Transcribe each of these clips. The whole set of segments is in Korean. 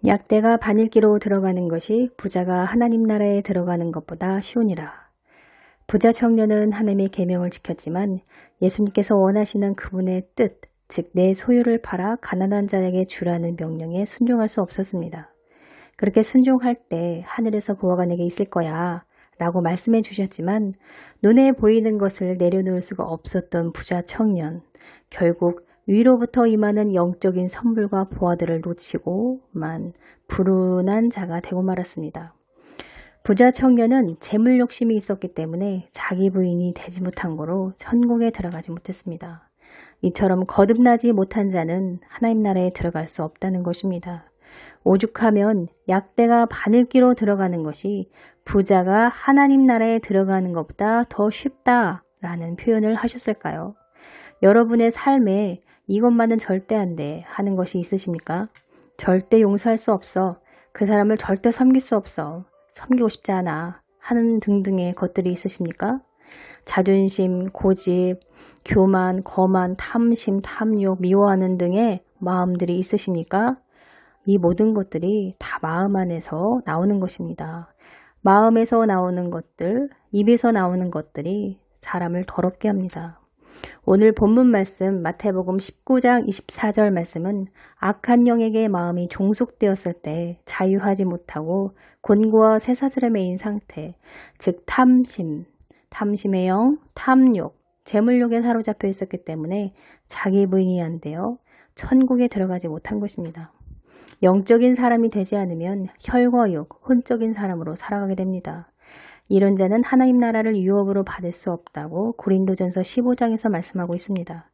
약대가 바늘기로 들어가는 것이 부자가 하나님 나라에 들어가는 것보다 쉬우니라. 부자 청년은 하나님의 계명을 지켰지만 예수님께서 원하시는 그분의 뜻, 즉 내 소유를 팔아 가난한 자에게 주라는 명령에 순종할 수 없었습니다. 그렇게 순종할 때 하늘에서 보화가 내게 있을 거야 라고 말씀해 주셨지만 눈에 보이는 것을 내려놓을 수가 없었던 부자 청년, 결국 위로부터 임하는 영적인 선물과 보화들을 놓치고만 불운한 자가 되고 말았습니다. 부자 청년은 재물 욕심이 있었기 때문에 자기 부인이 되지 못한 거로 천국에 들어가지 못했습니다. 이처럼 거듭나지 못한 자는 하나님 나라에 들어갈 수 없다는 것입니다. 오죽하면 약대가 바늘기로 들어가는 것이 부자가 하나님 나라에 들어가는 것보다 더 쉽다라는 표현을 하셨을까요? 여러분의 삶에 이것만은 절대 안 돼 하는 것이 있으십니까? 절대 용서할 수 없어. 그 사람을 절대 섬길 수 없어. 섬기고 싶지 않아. 하는 등등의 것들이 있으십니까? 자존심, 고집, 교만, 거만, 탐심, 탐욕, 미워하는 등의 마음들이 있으십니까? 이 모든 것들이 다 마음 안에서 나오는 것입니다. 마음에서 나오는 것들, 입에서 나오는 것들이 사람을 더럽게 합니다. 오늘 본문 말씀 마태복음 19장 24절 말씀은 악한 영에게 마음이 종속되었을 때 자유하지 못하고 곤고와 쇠사슬에 매인 상태, 즉 탐심, 탐심의 영, 탐욕, 재물욕에 사로잡혀 있었기 때문에 자기 부인이 안 되어 천국에 들어가지 못한 것입니다. 영적인 사람이 되지 않으면 혈과 육, 혼적인 사람으로 살아가게 됩니다. 이런 자는 하나님 나라를 유업으로 받을 수 없다고 고린도전서 15장에서 말씀하고 있습니다.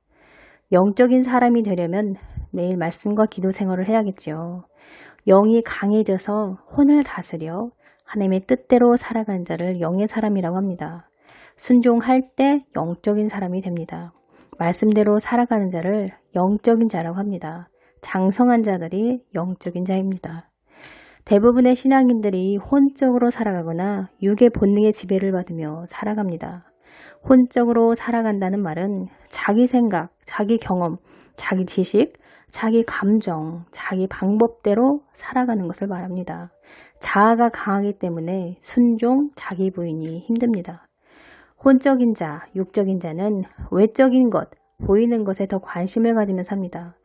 영적인 사람이 되려면 매일 말씀과 기도 생활을 해야겠죠. 영이 강해져서 혼을 다스려 하나님의 뜻대로 살아간 자를 영의 사람이라고 합니다. 순종할 때 영적인 사람이 됩니다. 말씀대로 살아가는 자를 영적인 자라고 합니다. 장성한 자들이 영적인 자입니다. 대부분의 신앙인들이 혼적으로 살아가거나 육의 본능의 지배를 받으며 살아갑니다. 혼적으로 살아간다는 말은 자기 생각, 자기 경험, 자기 지식, 자기 감정, 자기 방법대로 살아가는 것을 말합니다. 자아가 강하기 때문에 순종, 자기 부인이 힘듭니다. 혼적인 자, 육적인 자는 외적인 것, 보이는 것에 더 관심을 가지며 삽니다.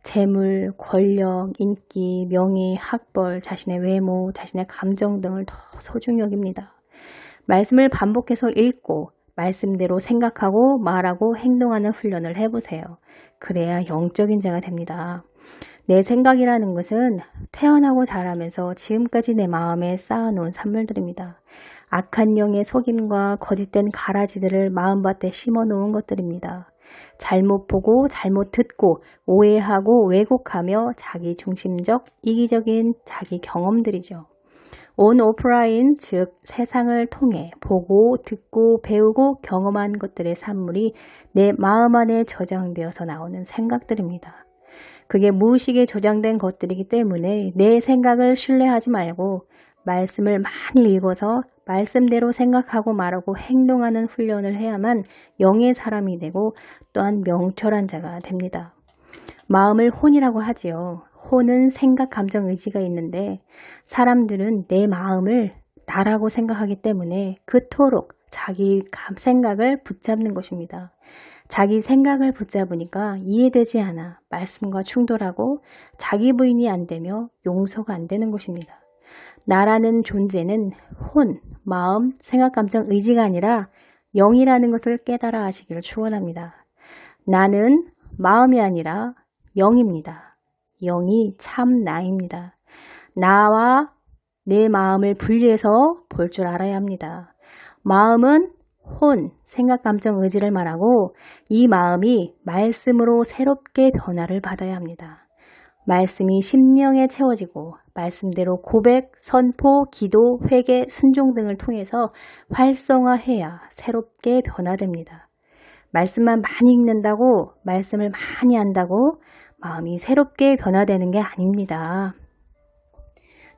재물, 권력, 인기, 명예, 학벌, 자신의 외모, 자신의 감정 등을 더 소중히 여깁니다. 말씀을 반복해서 읽고 말씀대로 생각하고 말하고 행동하는 훈련을 해보세요. 그래야 영적인 자가 됩니다. 내 생각이라는 것은 태어나고 자라면서 지금까지 내 마음에 쌓아놓은 산물들입니다. 악한 영의 속임과 거짓된 가라지들을 마음밭에 심어놓은 것들입니다. 잘못 보고 잘못 듣고 오해하고 왜곡하며 자기 중심적 이기적인 자기 경험들이죠. 온 오프라인 즉 세상을 통해 보고 듣고 배우고 경험한 것들의 산물이 내 마음 안에 저장되어서 나오는 생각들입니다. 그게 무의식에 저장된 것들이기 때문에 내 생각을 신뢰하지 말고 말씀을 많이 읽어서 말씀대로 생각하고 말하고 행동하는 훈련을 해야만 영의 사람이 되고 또한 명철한 자가 됩니다. 마음을 혼이라고 하지요. 혼은 생각, 감정, 의지가 있는데 사람들은 내 마음을 나라고 생각하기 때문에 그토록 자기 생각을 붙잡는 것입니다. 자기 생각을 붙잡으니까 이해되지 않아 말씀과 충돌하고 자기 부인이 안 되며 용서가 안 되는 것입니다. 나라는 존재는 혼, 마음, 생각, 감정, 의지가 아니라 영이라는 것을 깨달아 하시기를 축원합니다. 나는 마음이 아니라 영입니다. 영이 참 나입니다. 나와 내 마음을 분리해서 볼 줄 알아야 합니다. 마음은 혼, 생각, 감정, 의지를 말하고 이 마음이 말씀으로 새롭게 변화를 받아야 합니다. 말씀이 심령에 채워지고 말씀대로 고백, 선포, 기도, 회개, 순종 등을 통해서 활성화해야 새롭게 변화됩니다. 말씀만 많이 읽는다고, 말씀을 많이 한다고 마음이 새롭게 변화되는 게 아닙니다.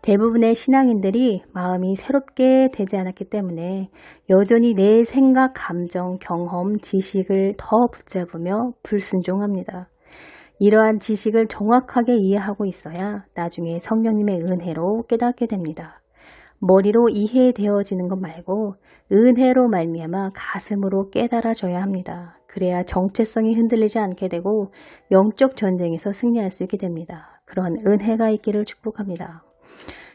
대부분의 신앙인들이 마음이 새롭게 되지 않았기 때문에 여전히 내 생각, 감정, 경험, 지식을 더 붙잡으며 불순종합니다. 이러한 지식을 정확하게 이해하고 있어야 나중에 성령님의 은혜로 깨닫게 됩니다. 머리로 이해되어지는 것 말고 은혜로 말미암아 가슴으로 깨달아져야 합니다. 그래야 정체성이 흔들리지 않게 되고 영적 전쟁에서 승리할 수 있게 됩니다. 그런 은혜가 있기를 축복합니다.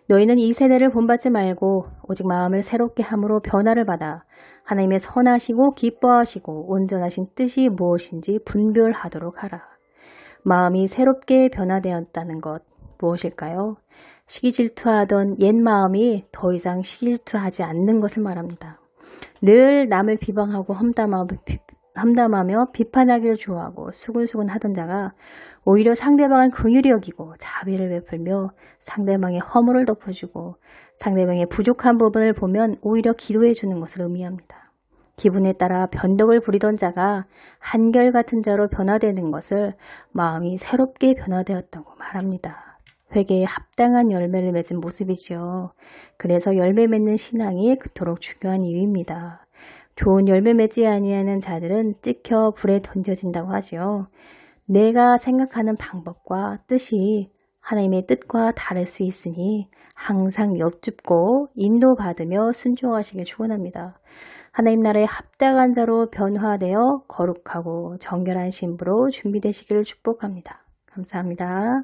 너희는 이 세대를 본받지 말고 오직 마음을 새롭게 함으로 변화를 받아 하나님의 선하시고 기뻐하시고 온전하신 뜻이 무엇인지 분별하도록 하라. 마음이 새롭게 변화되었다는 것 무엇일까요? 시기질투하던 옛 마음이 더 이상 시기질투하지 않는 것을 말합니다. 늘 남을 비방하고 험담하며 비판하기를 좋아하고 수근수근 하던 자가 오히려 상대방을 긍휼히 여기고 자비를 베풀며 상대방의 허물을 덮어주고 상대방의 부족한 부분을 보면 오히려 기도해 주는 것을 의미합니다. 기분에 따라 변덕을 부리던 자가 한결같은 자로 변화되는 것을 마음이 새롭게 변화되었다고 말합니다. 회개에 합당한 열매를 맺은 모습이지요. 그래서 열매 맺는 신앙이 그토록 중요한 이유입니다. 좋은 열매 맺지 아니하는 자들은 찍혀 불에 던져진다고 하지요. 내가 생각하는 방법과 뜻이 하나님의 뜻과 다를 수 있으니 항상 엽줍고 인도받으며 순종하시길 축원합니다. 하나님 나라의 합당한 자로 변화되어 거룩하고 정결한 신부로 준비되시기를 축복합니다. 감사합니다.